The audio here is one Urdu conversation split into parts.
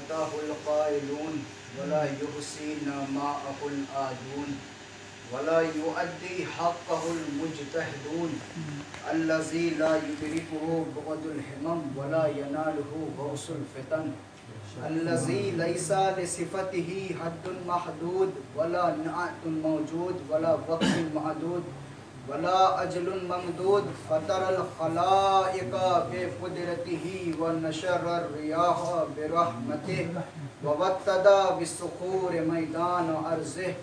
أتاه القائلون ولا يحسن ماءه الآدون ولا يؤدي حقه المجتهدون الذي لا يدركه بعد الهمم ولا يناله غوص الفتن الذي ليس لصفته حد محدود ولا نعت موجود ولا وقت معدود ولا أجل ممدود فطر الخلائق بقدرته ونشر الرياح برحمته ووتد بالصخور ميدان أرضه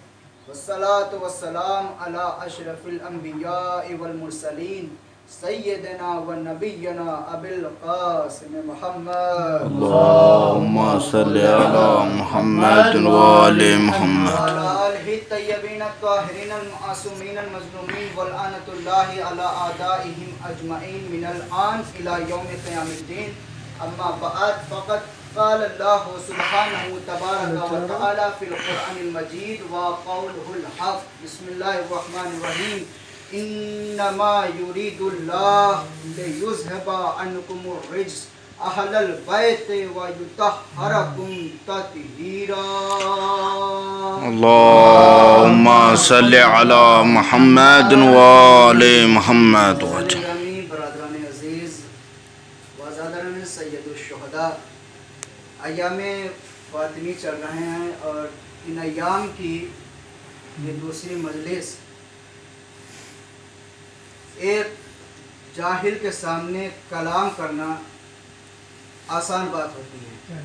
والصلاة والسلام على أشرف الأنبياء والمرسلين سيدنا ونبينا أبي القاسم محمد اللهم صل على محمد وآل محمد وعلى آله الطيبين الطاهرين المعصومين المظلومين ولعنة الله على أعدائهم أجمعين من الآن إلى يوم قيام الدين أما بعد فقد قال الله سبحانه تبارك وتعالى في القرآن المجيد وقوله الحق بسم الله الرحمن الرحيم إنما يريد الله ليذهب عنكم الرجس أهل البيت ويطهركم تطهيرا اللهم صل على محمد وآل محمد برادران عزیز وزادران سید الشہداء ایام فاطمی چل رہے ہیں اور ان ایام کی یہ دوسری مجلس ایک جاہل کے سامنے کلام کرنا آسان بات ہوتی ہے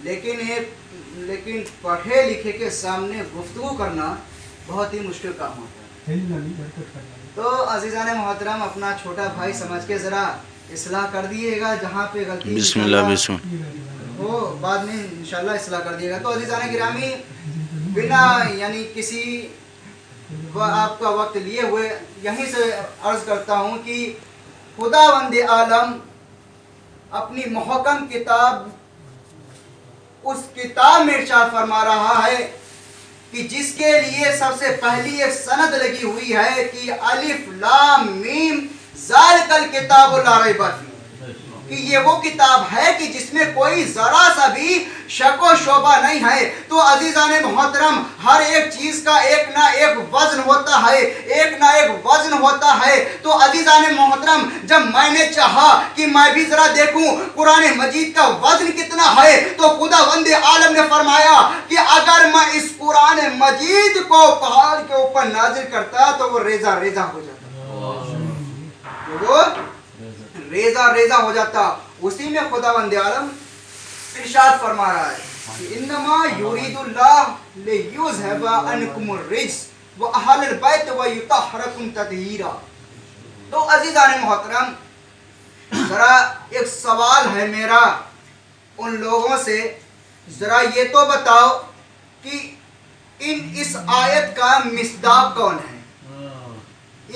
لیکن پڑھے لکھے کے سامنے گفتگو کرنا بہت ہی مشکل کام ہوتا ہے. تو عزیزان محترم اپنا چھوٹا بھائی سمجھ کے ذرا اصلاح کر دیئے گا جہاں پہ غلطی بسم اللہ بسم وہ بعد میں انشاءاللہ اصلاح کر دیئے گا. تو عزیزان گرامی بنا یعنی کسی آپ کا وقت لیے ہوئے یہیں سے عرض کرتا ہوں کہ خداوند عالم اپنی محکم کتاب اس کتاب میں ارشاد فرما رہا ہے کہ جس کے لیے سب سے پہلی ایک سند لگی ہوئی ہے کہ الف لام میم ذالک الکتاب لا ریب فیہ، کہ یہ وہ کتاب ہے کہ جس میں کوئی ذرا سا بھی شک و شبہ نہیں ہے. تو عزیزان محترم ہر ایک چیز کا ایک نہ ایک وزن ہوتا ہے، ایک نہ ایک وزن ہوتا ہے. تو عزیزان محترم جب میں نے چاہا کہ میں بھی ذرا دیکھوں قرآن مجید کا وزن کتنا ہے تو خداوند عالم نے فرمایا کہ اگر میں اس قرآن مجید کو پہاڑ کے اوپر نازل کرتا تو وہ ریزہ ریزہ ہو جاتا، وہ ریزہ ریزہ ہو جاتا. اسی میں خداوند عالم ارشاد فرما رہا ہے کہ انما یرید اللہ لیذھب عنکم الرجس واہل البیت ویطہرکم تطہیرا. تو عزیزان محترم ذرا ایک سوال ہے میرا ان لوگوں سے، ذرا یہ تو بتاؤ کہ اس آیت کا مصداق کون ہے؟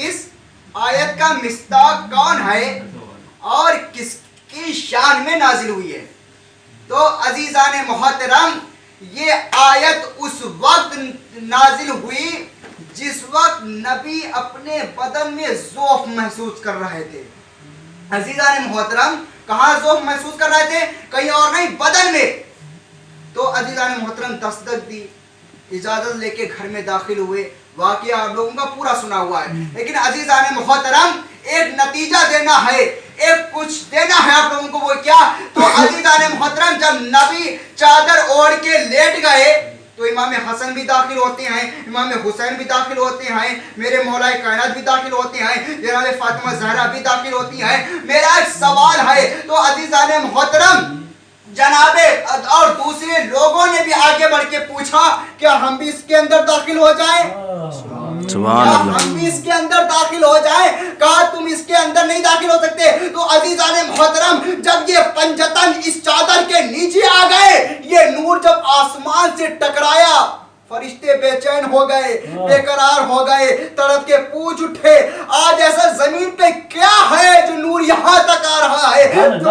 اس آیت کا مصداق کون ہے اور کس کی شان میں نازل ہوئی ہے؟ تو عزیزان محترم یہ آیت اس وقت نازل ہوئی جس وقت نبی اپنے بدن میں ذوف محسوس کر رہے تھے. عزیزان محترم کہاں ذوف محسوس کر رہے تھے؟ کہیں اور نہیں، بدن میں. تو عزیزان محترم تصدیق دی، اجازت لے کے گھر میں داخل ہوئے. واقعہ آپ لوگوں کا پورا سنا ہوا ہے، لیکن عزیزان محترم ایک نتیجہ دینا ہے، ایک کچھ دینا ہے آپ لوگوں کو. وہ کیا؟ تو عزیزان محترم جب نبی چادر اوڑھ کے لیٹ گئے تو امام حسن بھی داخل ہوتے ہیں، امام حسین بھی داخل ہوتے ہیں، میرے مولا کائنات بھی داخل ہوتے ہیں، جناب فاطمہ زہرا بھی داخل ہوتی ہیں. میرا ایک سوال ہے تو عزیزان محترم جناب اور دوسرے لوگوں نے بھی آگے بڑھ کے پوچھا کیا ہم بھی اس کے اندر داخل ہو جائیں؟ سبحان اللہ. ہم بھی اس کے اندر داخل ہو جائیں؟ کہا تم اس کے اندر نہیں داخل ہو سکتے. تو عزیزان محترم جب یہ پنجتن اس چادر کے نیچے آ گئے، یہ نور جب آسمان سے ٹکرایا، فرشتے بے چین ہو گئے، بے قرار ہو گئے، تڑپ کے پوچھ اٹھے آج ایسا زمین پہ کیا ہے جو نور یہاں تک آ رہا ہے؟ تو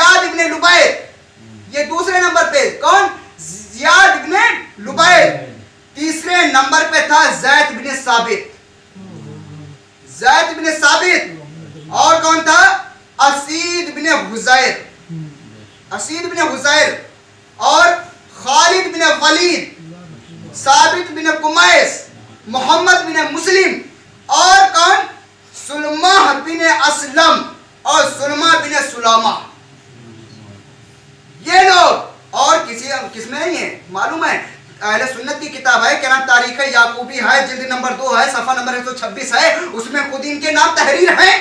زیاد ابن لبید، یہ دوسرے نمبر پہ کون؟ زیاد ابن لبید. تیسرے نمبر پہ تھا زید ابن ثابت، زید ابن ثابت. اور کون تھا؟ اسید ابن حزیر، اسید ابن حزیر. اور خالد بن ولید، ثابت بن قمیس، محمد بن مسلم. اور کون؟ سلمہ بن اسلم اور سلمہ بن سلامہ. یہ لوگ. اور کس میں نہیں ہے معلوم ہے؟ اہل سنت کی کتاب ہے کہ نام تاریخ یعقوبی ہے، جلد نمبر 2 ہے، صفحہ نمبر 126 ہے، اس میں خود ان کے نام تحریر ہیں.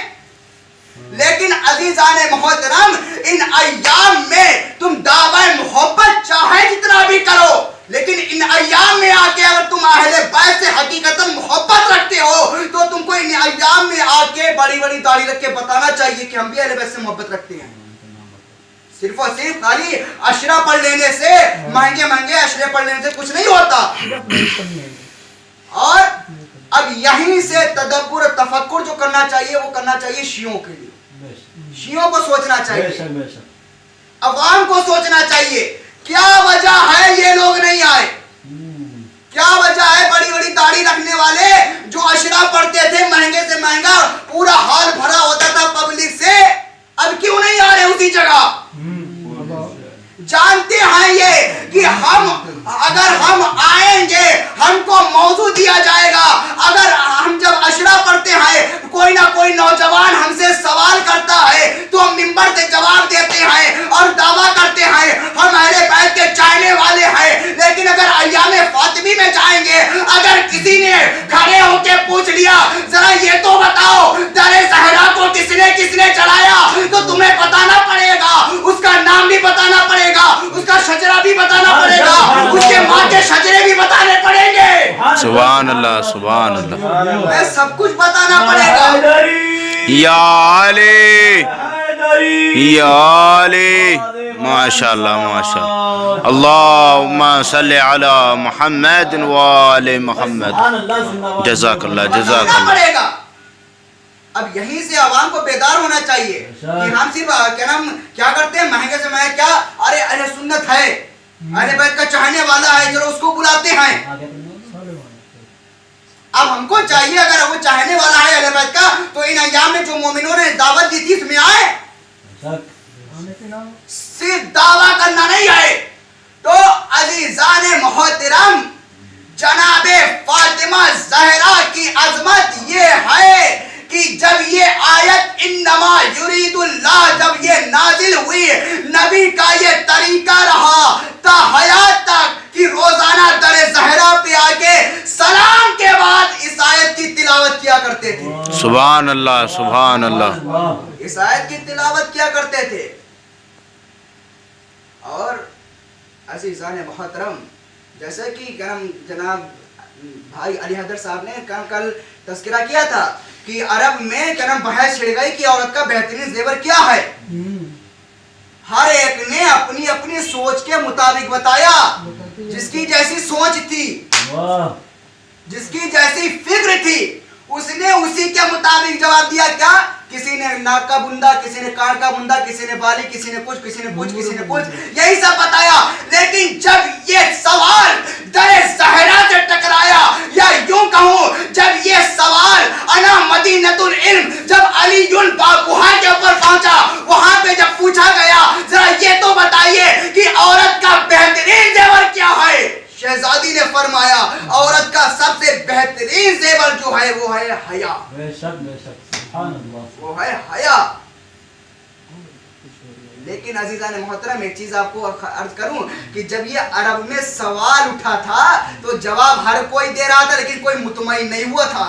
لیکن عزیزان محترم، ان ایام میں تم دعوی محبت چاہے جتنا بھی کرو، لیکن ان ایام میں آ کے اگر تم اہل بیت سے حقیقتاً محبت رکھتے ہو تو تم کو ان ایام میں آ کے بڑی بڑی داڑھی رکھ کے بتانا چاہیے کہ ہم بھی اہل بیت سے محبت رکھتے ہیں. صرف اور صرف خالی عشرہ پڑھ لینے سے، مہنگے مہنگے عشرے پڑھ لینے سے کچھ نہیں ہوتا. اور اب یہیں سے تدبر تفکر جو کرنا چاہیے وہ کرنا چاہیے شیعوں کے لیے. شیعوں کو سوچنا چاہیے، عوام کو سوچنا چاہیے کیا وجہ ہے یہ لوگ نہیں آئے. کیا وجہ ہے بڑی بڑی داڑھی رکھنے والے جو عشرہ پڑھتے تھے مہنگے سے مہنگا، پورا ہال بھرا ہوتا تھا پبلک سے، اب کیوں نہیں آ رہے اسی جگہ؟ جانتے ہیں یہ کہ اگر ہم آئیں گے ہم کو موضوع دیا جائے گا. اگر ہم جب عشرہ پڑھتے ہیں کوئی نہ کوئی نوجوان ہم سے سوال کرتا ہے تو ہم ممبر سے جواب دیتے ہیں اور دعویٰ کرتے ہیں ہم اہل بیت کے چاہنے والے ہیں. لیکن اگر ایام فاطمی میں جائیں گے، اگر کسی نے کھڑے ہو کے پوچھ لیا ذرا یہ تو بتاؤ در زہرا کو کس نے چلایا، تو تمہیں بتانا پڑے گا، اس کا نام بھی بتانا پڑے گا، اس کا شجرہ بھی بتانا پڑے گا، اس کے ماں کے شجرے بھی بتانے پڑیں گے. سبحان اللہ سبحان اللہ. سب کچھ بتانا پڑے گا. یا علی یا علی، ماشاء اللہ ماشاء اللہ. اللہم صلی علی محمد و آل محمد. جزاک اللہ جزاک اللہ. پڑے گا. اب یہیں سے عوام کو بیدار ہونا چاہیے کہ ہم صرف کیا کرتے ہیں مہنگے سے مہنگے، کیا ارے اہل سنت ہے، اہل بیت کا چاہنے والا ہے، چلو اس کو بلاتے ہیں. اب ہم کو چاہیے اگر وہ چاہنے والا ہے اہل بیت کا تو ان ایام میں جو مومنوں نے دعوت دی تھی اس میں آئے، صرف دعویٰ کرنا نہیں آئے. تو عزیزان محترم، جناب فاطمہ زہرا کی عظمت یہ ہے کہ جب یہ آیت انما یرید اللہ جب یہ نازل ہوئی، نبی کا یہ طریقہ رہا تا حیات تک کہ روزانہ در زہرا پہ آ کے سلام کے بعد اس آیت کی تلاوت کیا کرتے تھے. سبحان اللہ سبحان اللہ. اس آیت کی تلاوت کیا کرتے تھے. اور عزیزان محترم، جیسے کہ جناب بھائی علی حیدر صاحب نے کل تذکرہ کیا تھا کہ عرب میں بحث چھڑ گئی کہ عورت کا بہترین زیور کیا ہے. ہر ایک نے اپنی اپنی سوچ کے مطابق بتایا، جس کی جیسی سوچ تھی، جس کی جیسی فکر تھی، اس نے اسی کے مطابق جواب دیا. کیا؟ کسی نے ناک کا بندہ، کسی نے کان کا بندہ، کسی نے بالی، کسی نے کچھ، کسی نے کچھ، کسی نے کچھ، یہی سب بتایا. لیکن جب یہ سوال در زہرا سے ٹکرایا، یا یوں کہوں جب یہ سوال انا مدینۃ العلم جب علی وہاں کے اوپر پہنچا، وہاں پہ جب پوچھا گیا ذرا یہ تو بتائیے کہ عورت کا بہترین زیور کیا ہے، شہزادی نے فرمایا عورت کا سب سے بہترین زیور جو ہے وہ ہے حیا. بے شک بے شک سبحان اللہ، وہ ہے حیا. لیکن عزیزان محترم ایک چیز آپ کو عرض کروں کہ جب یہ عرب میں سوال اٹھا تھا تو جواب ہر کوئی دے رہا تھا لیکن کوئی مطمئن نہیں ہوا تھا.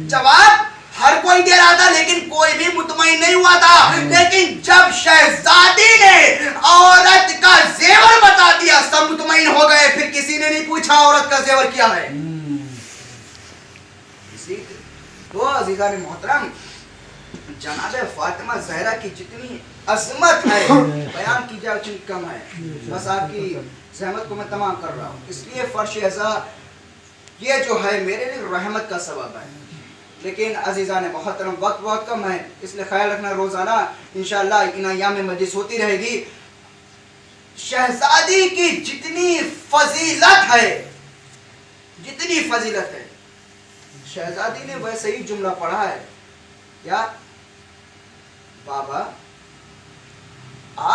جواب ہر کوئی دے رہا تھا لیکن کوئی بھی مطمئن نہیں ہوا تھا. لیکن جب شہزادی نے عورت کا زیور بتا دیا سب مطمئن ہو گئے. پھر کسی نے نہیں پوچھا عورت کا زیور کیا ہے. تو عزیزان محترم، جناب فاطمہ زہرا کی جتنی عظمت ہے بیان کی جائے اتنی کم ہے. بس آپ کی زحمت کو میں تمام کر رہا ہوں. اس لیے فرش ازا یہ جو ہے میرے لیے رحمت کا سبب ہے. لیکن عزیزان محترم وقت بہت کم ہے، اس لیے خیال رکھنا روزانہ انشاءاللہ ان ایام میں مجلس ہوتی رہے گی۔ شہزادی کی جتنی فضیلت ہے شہزادی نے ویسے ہی جملہ پڑھا ہے، کیا بابا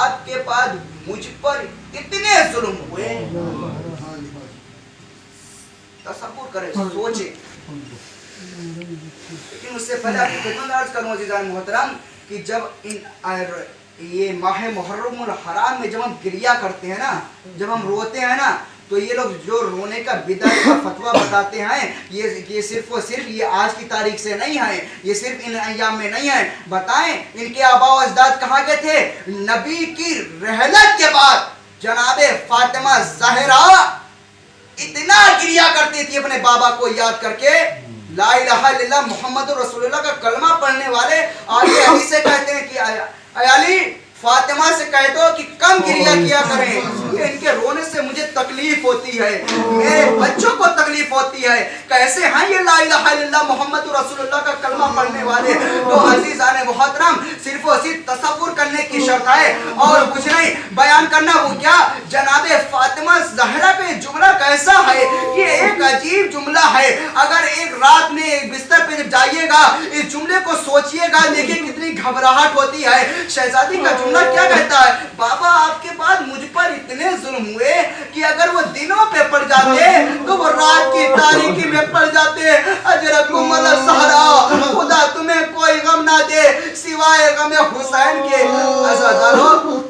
آپ کے بعد مجھ پر اتنے ظلم ہوئے، تصور کریں، سوچیں۔ لیکن اس سے پہلے آپ کی خدمت میں عرض کروں عزیزان محترم کہ جب یہ ماہ محرم الحرام میں جب ہم گریہ کرتے ہیں نا، جب ہم روتے ہیں نا، تو یہ لوگ جو رونے کا بدعت کا فتویٰ بتاتے ہیں یہ صرف و صرف یہ آج کی تاریخ سے نہیں ہے، یہ صرف ان ایام میں نہیں ہے۔ بتائیں ان کے آباء و اجداد کہاں کے تھے؟ نبی کی رحلت کے بعد جناب فاطمہ زہرا اتنا گریہ کرتی تھی اپنے بابا کو یاد کر کے، لا الہ الا اللہ محمد رسول اللہ کا کلمہ پڑھنے والے آگے علی سے کہتے ہیں کہ اے علی فاطمہ سے کہہ دو کہ کم گریہ کیا کریں، ان کے رونے سے مجھے تکلیف ہوتی ہے، میرے بچوں کو تکلیف ہوتی ہے، کیسے ہیں یہ لا الہ الا اللہ محمد رسول اللہ کا کلمہ پڑھنے والے۔ تو عزیزان محترم صرف و صرف تصور کرنے کی شرط ہے اور کچھ نہیں، بیان کرنا وہ کیا جناب فاطمہ زہرا کا جملہ کیسا ہے، یہ ایک عجیب جملہ ہے۔ اگر ایک رات میں ایک بستر پہ جب جائیے گا اس جملے کو سوچئے گا، دیکھیں کتنی گھبراہٹ ہوتی ہے۔ شہزادی کا جملہ کیا کہتا ہے؟ بابا آپ کے بعد مجھ پر اتنے ظلم ہوئے کہ اگر وہ دنوں پہ پڑ جاتے تو وہ رات کی تاریکی میں پڑ جاتے۔ اجرکم الزہرا، خدا تمہیں کوئی غم نہ دے سوائے غم حسین کے۔ عزادارو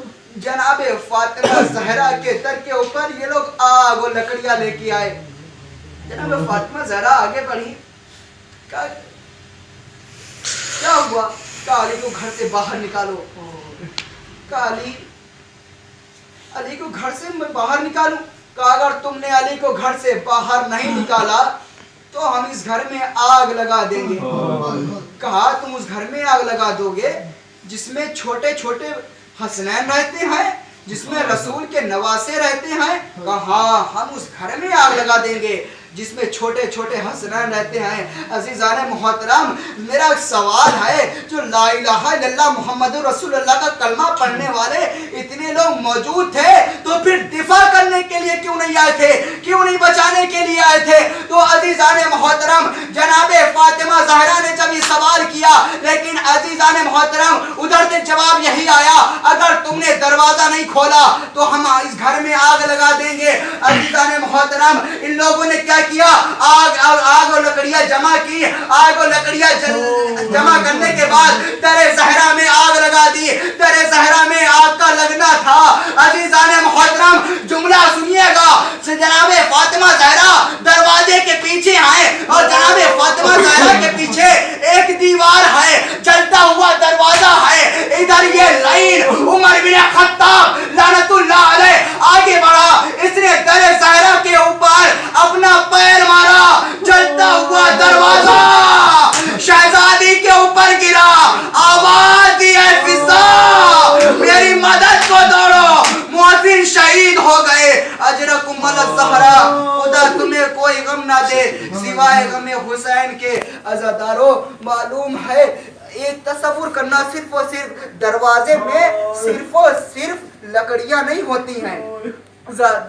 جناب فاطمہ زہرا کے در کے اوپر یہ لوگ آگ و لکڑیاں لے کے آئے۔ جناب فاطمہ زہرا آگے بڑھی، کیا ہوا؟ کہا علی کو گھر سے باہر نکالو۔ کہا علی کو گھر سے میں باہر نکالوں؟ کہا اگر تم نے علی کو گھر سے باہر نہیں نکالا تو ہم اس گھر میں آگ لگا دیں گے۔ کہا تم اس گھر میں آگ لگا دو گے جس میں چھوٹے چھوٹے حسنین رہتے ہیں، جس میں رسول کے نواسے رہتے ہیں؟ کہا ہم اس گھر میں آگ لگا دیں گے جس میں چھوٹے چھوٹے حسنین رہتے ہیں۔ عزیزان محترم میرا سوال ہے، جو لا الہ الا اللہ محمد رسول اللہ کا کلمہ پڑھنے والے اتنے لوگ موجود تھے تو پھر دفاع کرنے کے لیے کیوں نہیں آئے تھے، کیوں نہیں بچانے کے لیے آئے تھے؟ تو عزیزان محترم جناب فاطمہ زہرا نے جب یہ سوال کیا، لیکن عزیزان محترم ادھر سے جواب یہی آیا، اگر تم نے دروازہ نہیں کھولا تو ہم اس گھر میں آگ لگا دیں گے۔ عزیزان محترم ان لوگوں نے کیا کیا؟ آگ اور لکڑیاں جمع کی، آگ اور لکڑیاں جمع کرنے کے بعد در زہرا میں آگ لگا دی۔ در زہرا میں آگ کا لگنا تھا۔ عزیزان محترم جملہ سنیے گا، جناب فاطمہ زہرا دروازے کے پیچھے آئے اور جناب فاطمہ زہرا کے پیچھے ایک دیوار ہے، جلتا ہوا دروازہ ہے، ادھر یہ لائن عمر بن خطاب لعنت اللہ علیہ آگے بڑھا، اس نے در زہرا کے اوپر اپنا پیر مارا، جلتا ہوا دروازہ شہزادی کے اوپر گرا، آواز دی اے فضا میری مدد کو دوڑو، مؤذن شہید ہو گئے۔ اجرکم الزہرا، خدا تمہیں کوئی غم نہ دے سوائے غم حسین کے۔ عزادارو معلوم ہے ایک تصور کرنا، صرف و صرف دروازے میں صرف و صرف لکڑیاں نہیں ہوتی ہیں،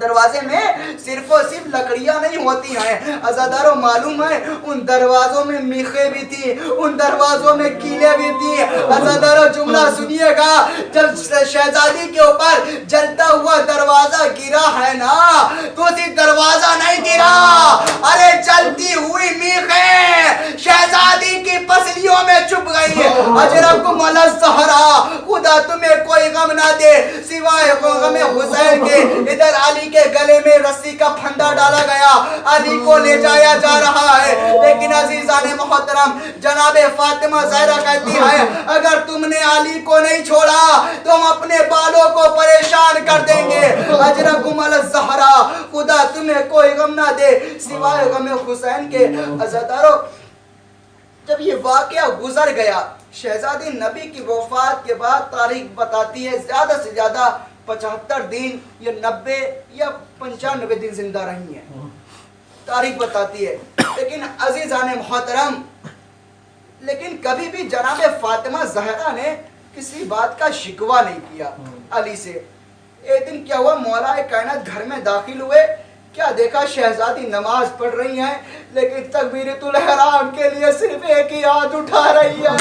دروازے میں صرف و صرف لکڑیاں نہیں ہوتی ہیں۔ عزادارو معلوم ہے ان دروازوں میں میخیں بھی تھی، ان دروازوں میں کیلیں بھی تھی۔ عزادارو جملہ سنیے گا، جب شہزادی کے اوپر جلتا ہوا دروازہ گرا ہے نا تو صرف دروازہ نہیں گرا، ارے جلتی ہوئی میخیں شہزادی کی پسلیوں میں چھپ گئی۔ اجرکم الزہرا، خدا تمہیں کوئی غم نہ دے سوائے غم حسین کے۔ ادھر علی کے گلے میں رسی کا پھندا ڈالا گیا، علی کو لے جایا جا رہا ہے، لیکن عزیزان محترم جناب فاطمہ زہرا کہتی ہے اگر تم نے علی کو نہیں چھوڑا تو ہم اپنے بالوں کو پریشان کر دیں گے۔ اجرکم الزہرا، خدا تمہیں کوئی غم نہ دے سوائے غم حسین کے۔ عزادارو جب یہ واقعہ گزر گیا، شہزادی نبی کی وفات کے بعد تاریخ بتاتی ہے زیادہ سے زیادہ 75 دن یا 90 یا 95 دن زندہ رہی ہیں، تاریخ بتاتی ہے۔ لیکن عزیزان محترم لیکن کبھی بھی جناب فاطمہ زہرا نے کسی بات کا شکوہ نہیں کیا علی سے۔ ایک دن کیا ہوا، مولا کائنات گھر میں داخل ہوئے، کیا دیکھا شہزادی نماز پڑھ رہی ہیں لیکن تکبیرۃ الاحرام کے لیے صرف ایک ہی ہاتھ اٹھا رہی ہے۔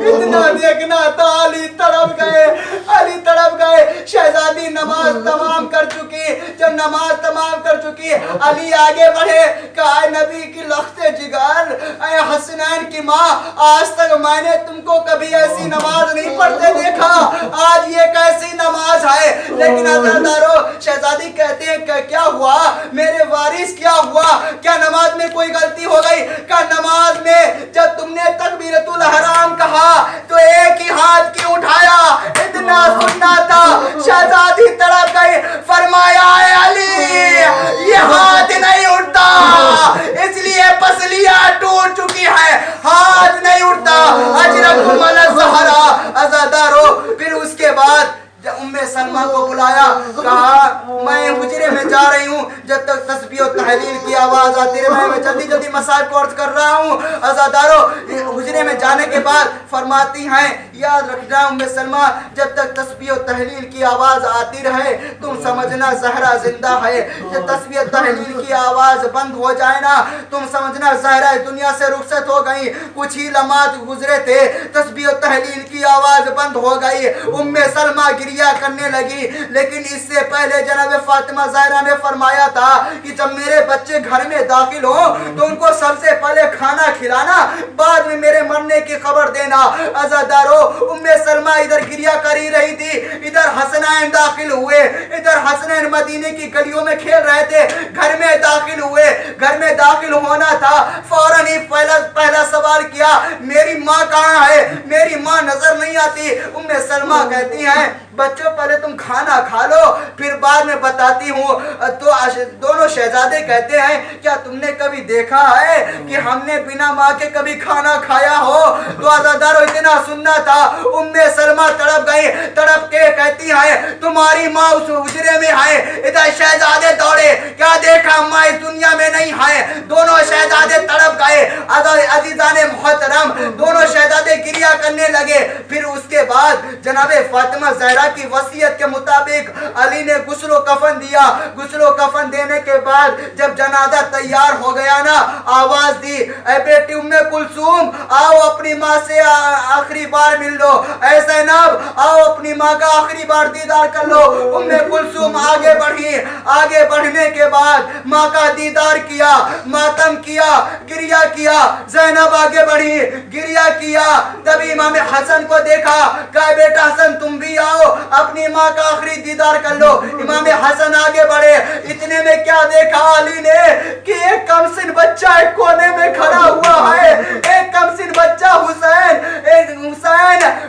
اتنا دیکھنا تھا، علی تڑپ گئے۔ شہزادی نماز تمام کر چکی، جب نماز تمام کر چکی علی آگے بڑھے، کہا اے نبی کی لخت جگر، اے حسنین کی ماں، آج تک میں نے تم کو کبھی ایسی نماز نہیں پڑھتے دیکھا، آج یہ کیسی نماز ہے؟ لیکن عزیزدارو شہزادی کہتے ہیں کہ کیا ہوا میرے وارث، کیا ہوا؟ کیا نماز میں کوئی غلطی ہو گئی؟ کیا نماز میں جب تم نے تکبیرۃ الاحرام کہا تو ایک ہی ہاتھ کیوں اٹھایا؟ اتنا سننا تھا۔ شہزادی تڑپ گئی، فرمایا اے علی یہ ہاتھ نہیں اٹھتا، اس لیے پسلیاں ٹوٹ چکی ہے، ہاتھ نہیں اٹھتا۔ اجرکم علی الزہرا۔ عزادارو پھر اس کے بعد ام سلمہ کو بلایا، کہا میں حجرے میں جا رہی ہوں، جب تک تسبیح و تحلیل کی آواز آتی رہے میں جلدی مسائل کو عرض کر رہا ہوں۔ عزادارو حجرے میں جانے کے بعد فرماتی ہیں یاد رکھنا ام سلمہ، جب تک تسبیح و تحلیل کی آواز آتی رہے تم سمجھنا زہرا زندہ ہے، جب تسبیح و تحلیل کی آواز بند ہو جائے نا تم سمجھنا زہرا دنیا سے رخصت ہو گئی۔ کچھ ہی لمحات گزرے تھے، تسبیح و تحلیل کی آواز بند ہو گئی، ام سلمہ گریا کرنے لگی۔ لیکن اس سے پہلے جناب فاطمہ زہرا نے فرمایا تھا کہ جب میرے بچے گھر میں داخل ہوں تو ان کو سب سے پہلے کھانا کھلانا، بعد میں میرے مرنے کی خبر دینا۔ عزادارو ام سلمہ ادھر گریا کر ہی رہی تھی، ادھر حسنین داخل ہوئے، ادھر حسنین مدینے کی گلیوں میں کھیل رہے تھے، گھر میں داخل ہوئے۔ گھر میں داخل ہونا تھا، فوراً ہی پہلا سوال کیا میری ماں کہاں ہے؟ میری ماں نظر نہیں آتی۔ ام سلمہ کہتی ہیں بچوں پہلے تم کھانا کھا لو پھر بعد میں بتاتی ہوں۔ تو دونوں شہزادے کہتے ہیں کیا تم نے کبھی دیکھا ہے کہ ہم نے بنا ماں کے کبھی کھانا کھایا ہو؟ تو عزادارو اتنا سننا تھا۔ ام سلمہ تڑپ گئی، تڑپ کے کہتی ہیں تمہاری ماں اس حجرے میں ہے۔ ادھر شہزادے دوڑے، کیا دیکھا ماں اس دنیا میں نہیں ہے۔ دونوں شہزادے تڑپ گئے۔ عزیزان محترم دونوں شہزادے گریا کرنے لگے۔ پھر اس کے بعد جناب فاطمہ زہرا کی وصیت کے مطابق علی نے غسل و کفن دیا۔ غسل و کفن دینے کے بعد جب جنازہ تیار ہو گیا نا، آواز دی اے بیٹی ام کلثوم آؤ اپنی ماں سے آخری بار مل لو، اے زینب آؤ اپنی ماں کا آخری بار دیدار کر لو۔ ام کلثوم آگے بڑھی، آگے بڑھنے کے بعد ماں کا دیدار کیا، ماتم کیا، گریا کیا۔ زینب آگے بڑھی، گریا کیا، تبھی امام حسن کو دیکھا، کہا بیٹا حسن تم بھی آؤ اپنی ماں کا آخری دیدار کر لو۔ امام حسن آگے بڑھے، اتنے میں کیا دیکھا علی نے کہ ایک کمسن بچہ ایک کونے میں کھڑا ہوا ہے، ایک کمسن بچہ حسین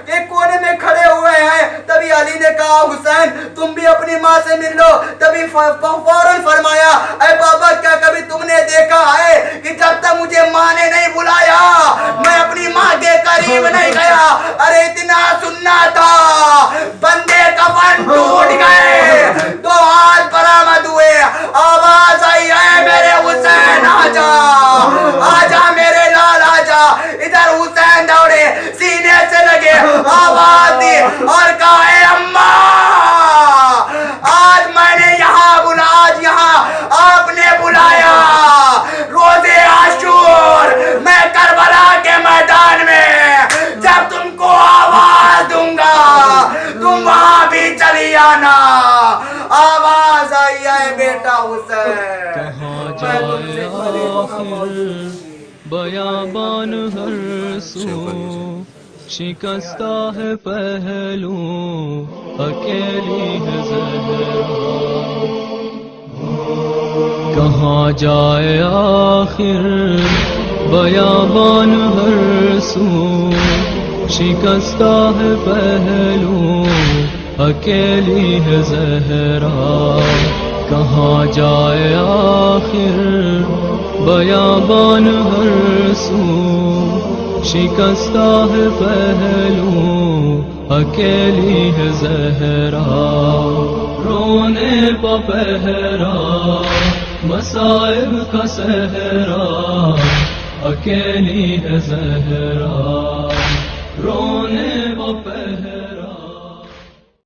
ایک کونے میں کھڑے ہوئے ہیں۔ تبھی علی نے کہا حسین تم بھی اپنی ماں سے مل لو۔ تبھی فوراً فرمایا اے بابا کیا کبھی تم نے دیکھا ہے کہ جب تک مجھے ماں نے نہیں بلایا میں اپنی ماں کے قریب نہیں گیا؟ ارے اتنا سننا تھا، بندے کفن ٹوٹ گئے، دو ہاتھ برآمد ہوئے، آواز آئی اے میرے حسین آجا، آجا میرے لال آجا۔ ادھر حسین دوڑے، سینے سے لگے، آواز دی اور کہا اے اماں آج میں نے آج یہاں آپ نے بلایا، روزے عاشور میں کربلا کے میدان میں جب تم کو آواز دوں گا تم وہاں بھی چلی آنا۔ آواز آئی ہے بیٹا حسین، کہاں جائے آخر بیابان ہر سو، شکستہ ہے پہلو اکیلی ہے زہرا۔ کہاں جائے آخر بیابان ہر سو، شکستہ ہے پہلو اکیلی ہے زہرا۔ کہاں جائے آخر بیابان ہر سو، شکستہ ہے پہلو اکیلی ہے زہرا۔ رونے پا پہرا مصائب کا صحرا، اکیلی ہے زہرا رونے وہ پہلو